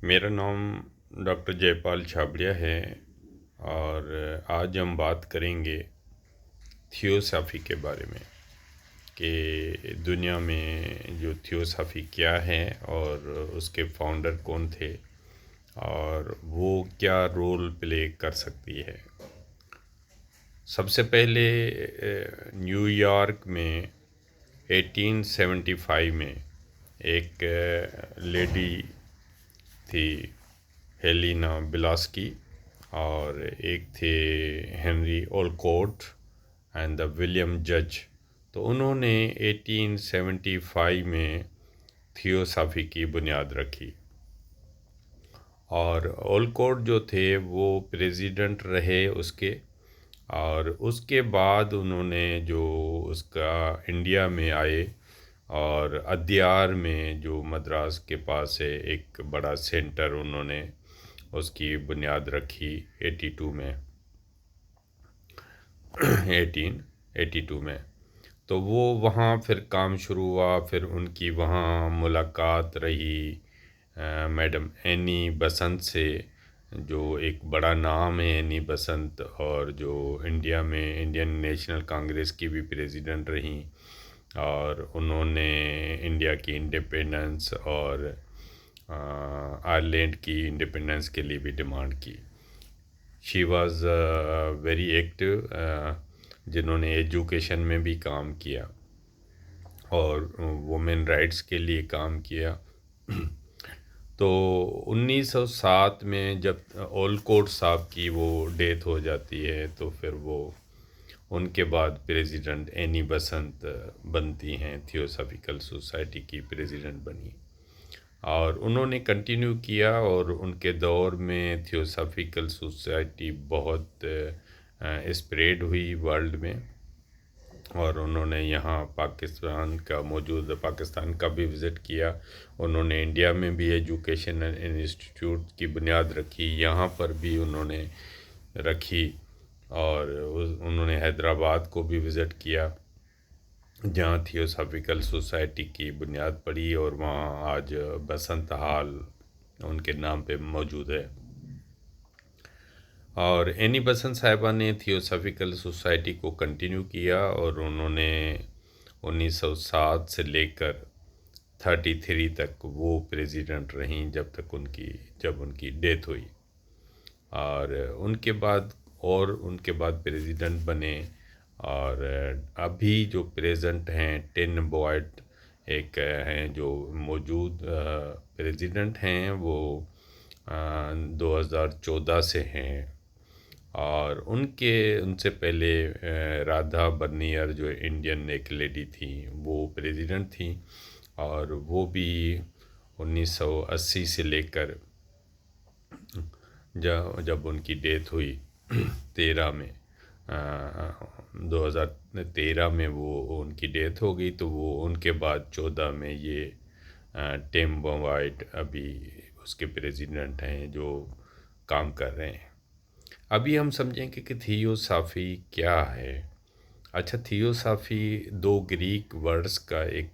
میرا نام doctor J پال چھابڑیا ہے اور آج ہم بات کریں گے تھیوسافی کے بارے میں کہ دنیا میں جو تھیوسافی کیا ہے اور اس کے فاؤنڈر کون تھے اور وہ کیا رول پلے کر سکتی ہے۔ سب سے پہلے نیو یارک میں 1875 میں ایک لیڈی تھی، ہیلینا بلاسکی، اور ایک تھے ہنری اولکوٹ اینڈ دا ولیم جج۔ تو انہوں نے 1875 میں تھیوسافی کی بنیاد رکھی، اور اولکوٹ جو تھے وہ پریزیڈنٹ رہے اس کے، اور اس کے بعد انہوں نے جو اس کا انڈیا میں آئے اور ادیار میں جو مدراس کے پاس ہے ایک بڑا سینٹر، انہوں نے اس کی بنیاد رکھی 82 میں 1882 میں۔ تو وہ وہاں پھر کام شروع ہوا، پھر ان کی وہاں ملاقات رہی میڈم اینی بسنت سے، جو ایک بڑا نام ہے اینی بسنت، اور جو انڈیا میں انڈین نیشنل کانگریس کی بھی پریزیڈنٹ رہیں، اور انہوں نے انڈیا کی انڈیپینڈنس اور آئرلینڈ کی انڈیپینڈنس کے لیے بھی ڈیمانڈ کی۔ شی واز ویری ایکٹیو، جنہوں نے ایجوکیشن میں بھی کام کیا اور وومن رائٹس کے لیے کام کیا۔ تو 1907 میں جب اولکوٹ صاحب کی وہ ڈیتھ ہو جاتی ہے تو پھر وہ ان کے بعد پریزیڈنٹ اینی بسنت بنتی ہیں، تھیوسافیکل سوسائٹی کی پریزیڈنٹ بنی، اور انہوں نے کنٹینیو کیا، اور ان کے دور میں تھیوسافیکل سوسائٹی بہت اسپریڈ ہوئی ورلڈ میں، اور انہوں نے یہاں پاکستان کا بھی وزٹ کیا۔ انہوں نے انڈیا میں بھی ایجوکیشن انسٹیٹیوٹ کی بنیاد رکھی، یہاں پر بھی انہوں نے رکھی، اور انہوں نے حیدرآباد کو بھی وزٹ کیا جہاں تھیوسافیکل سوسائٹی کی بنیاد پڑی، اور وہاں آج بسنت ہال ان کے نام پہ موجود ہے۔ اور اینی بسنت صاحبہ نے تھیوسافیکل سوسائٹی کو کنٹینیو کیا، اور انہوں نے 1907 سے لے کر 33 تک وہ پریزیڈنٹ رہیں، جب ان کی ڈیتھ ہوئی، اور ان کے بعد پریزیڈنٹ بنے، اور ابھی جو پریزنٹ ہیں ٹین بوائٹ ایک ہیں جو موجود پریزیڈنٹ ہیں، وہ 2014 سے ہیں، اور ان سے پہلے رادھا برنیئر جو انڈین ایک لیڈی تھیں وہ پریزیڈنٹ تھیں، اور وہ بھی 1980 سے لے کر جب ان کی ڈیتھ ہوئی 2013 میں وہ ان کی ڈیتھ ہو گئی، تو وہ ان کے بعد 14 میں یہ ٹیم بوائٹ ابھی اس کے پریزیڈنٹ ہیں جو کام کر رہے ہیں۔ ابھی ہم سمجھیں کہ تھیوسافی کیا ہے۔ اچھا، تھیوسافی دو گریک ورڈز کا ایک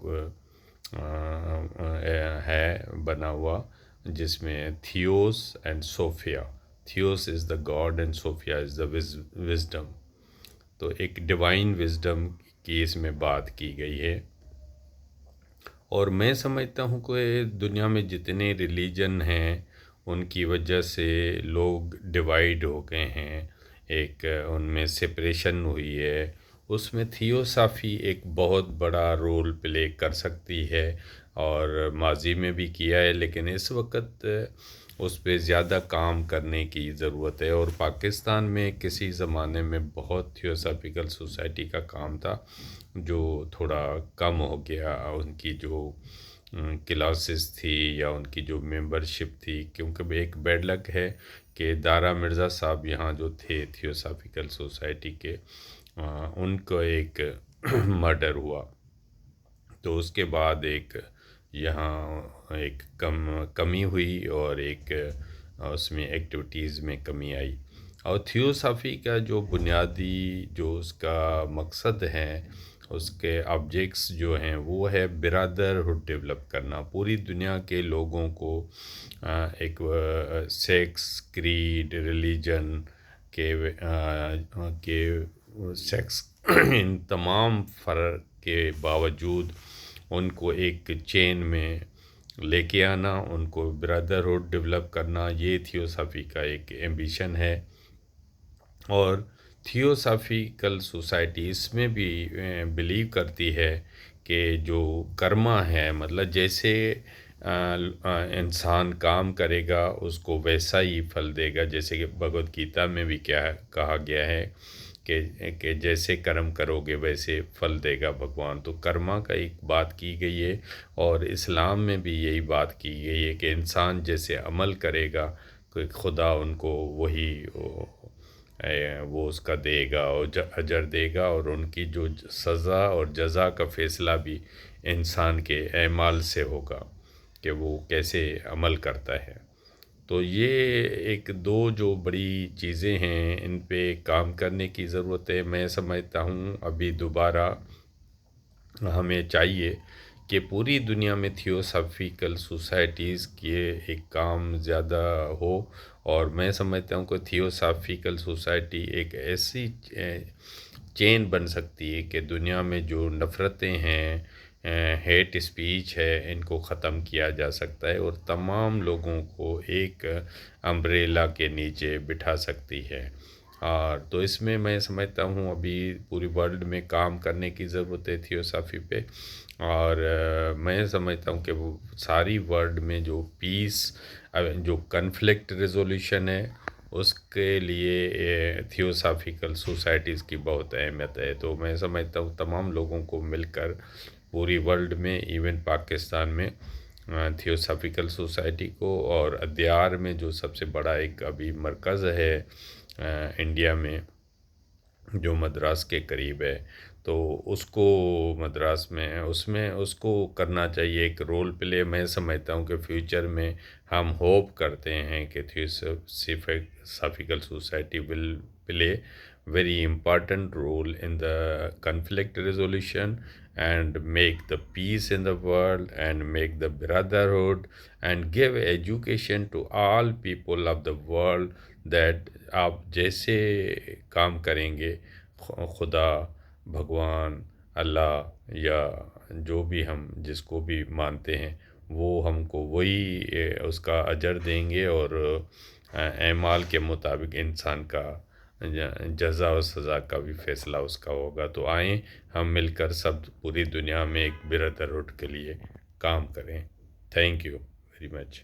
ہے بنا ہوا، جس میں Theos and Sophia. Theos is the god and Sophia is the wisdom. تو ایک ڈیوائن وزڈم کی اس میں بات کی گئی ہے، اور میں سمجھتا ہوں کہ دنیا میں جتنے ریلیجن ہیں ان کی وجہ سے لوگ ڈیوائیڈ ہو گئے ہیں، ایک ان میں سپریشن ہوئی ہے، اس میں تھیوسافی ایک بہت بڑا رول پلے کر سکتی ہے، اور ماضی میں بھی کیا ہے، لیکن اس وقت اس پہ زیادہ کام کرنے کی ضرورت ہے۔ اور پاکستان میں کسی زمانے میں بہت تھیوسافیکل سوسائٹی کا کام تھا، جو تھوڑا کم ہو گیا، ان کی جو کلاسز تھی یا ان کی جو ممبرشپ تھی، کیونکہ ایک بیڈ لک ہے کہ دارا مرزا صاحب یہاں جو تھے تھیوسافیکل سوسائٹی کے، ان کو ایک مرڈر ہوا، تو اس کے بعد یہاں ایک کمی ہوئی، اور ایک اس میں ایکٹیویٹیز میں کمی آئی۔ اور تھیوسافی کا جو بنیادی جو اس کا مقصد ہے، اس کے آبجیکٹس جو ہیں وہ ہے برادرہڈ ڈیولپ کرنا، پوری دنیا کے لوگوں کو ایک سیکس، کریڈ، ریلیجن کے سیکس ان تمام فرق کے باوجود ان کو ایک چین میں لے کے آنا، ان کو برادرہڈ ڈیولپ کرنا، یہ تھیوسافی کا ایک ایمبیشن ہے۔ اور تھیوسافیکل سوسائٹی اس میں بھی بلیو کرتی ہے کہ جو کرما ہے، مطلب جیسے انسان کام کرے گا اس کو ویسا ہی پھل دے گا، جیسے کہ بھگوت گیتا میں بھی کیا کہا گیا ہے کہ جیسے کرم کرو گے ویسے پھل دے گا بھگوان۔ تو کرما کا ایک بات کی گئی ہے، اور اسلام میں بھی یہی بات کی گئی ہے کہ انسان جیسے عمل کرے گا کہ خدا ان کو وہی وہ اس کا دے گا اور اجر دے گا، اور ان کی جو سزا اور جزا کا فیصلہ بھی انسان کے اعمال سے ہوگا کہ وہ کیسے عمل کرتا ہے۔ تو یہ ایک دو جو بڑی چیزیں ہیں ان پہ کام کرنے کی ضرورت ہے۔ میں سمجھتا ہوں ابھی دوبارہ ہمیں چاہیے کہ پوری دنیا میں تھیوسافیکل سوسائٹیز کے ایک کام زیادہ ہو، اور میں سمجھتا ہوں کہ تھیوسافیکل سوسائٹی ایک ایسی چین بن سکتی ہے کہ دنیا میں جو نفرتیں ہیں، ہیٹ اسپیچ ہے، ان کو ختم کیا جا سکتا ہے، اور تمام لوگوں کو ایک امبریلا کے نیچے بٹھا سکتی ہے۔ اور تو اس میں سمجھتا ہوں ابھی پوری ورلڈ میں کام کرنے کی ضرورت ہے تھیوسافی پہ، اور میں سمجھتا ہوں کہ وہ ساری ورلڈ میں جو پیس، جو کنفلکٹ ریزولوشن ہے، اس کے لیے تھیوسافیکل سوسائٹیز کی بہت اہمیت ہے۔ تو میں سمجھتا ہوں تمام لوگوں کو مل کر پوری ورلڈ میں، ایون پاکستان میں، تھیوسافیکل سوسائٹی کو، اور ادیار میں جو سب سے بڑا ایک ابھی مرکز ہے انڈیا میں جو مدراس کے قریب ہے، تو اس کو مدراس میں اس کو کرنا چاہیے ایک رول پلے۔ میں سمجھتا ہوں کہ فیوچر میں ہم ہوپ کرتے ہیں کہ theosophical society will play very important role in the conflict resolution and make the peace in the world and make the brotherhood and give education to all people of the world that آپ جیسے کام کریں گے خدا، بھگوان، اللہ، یا جو بھی ہم جس کو بھی مانتے ہیں، وہ ہم کو وہی اس کا اجر دیں گے، اور اعمال کے مطابق انسان کا جزا و سزا کا بھی فیصلہ اس کا ہوگا۔ تو آئیں ہم مل کر سب پوری دنیا میں ایک برادرہڈ کے لیے کام کریں۔ Thank you very much.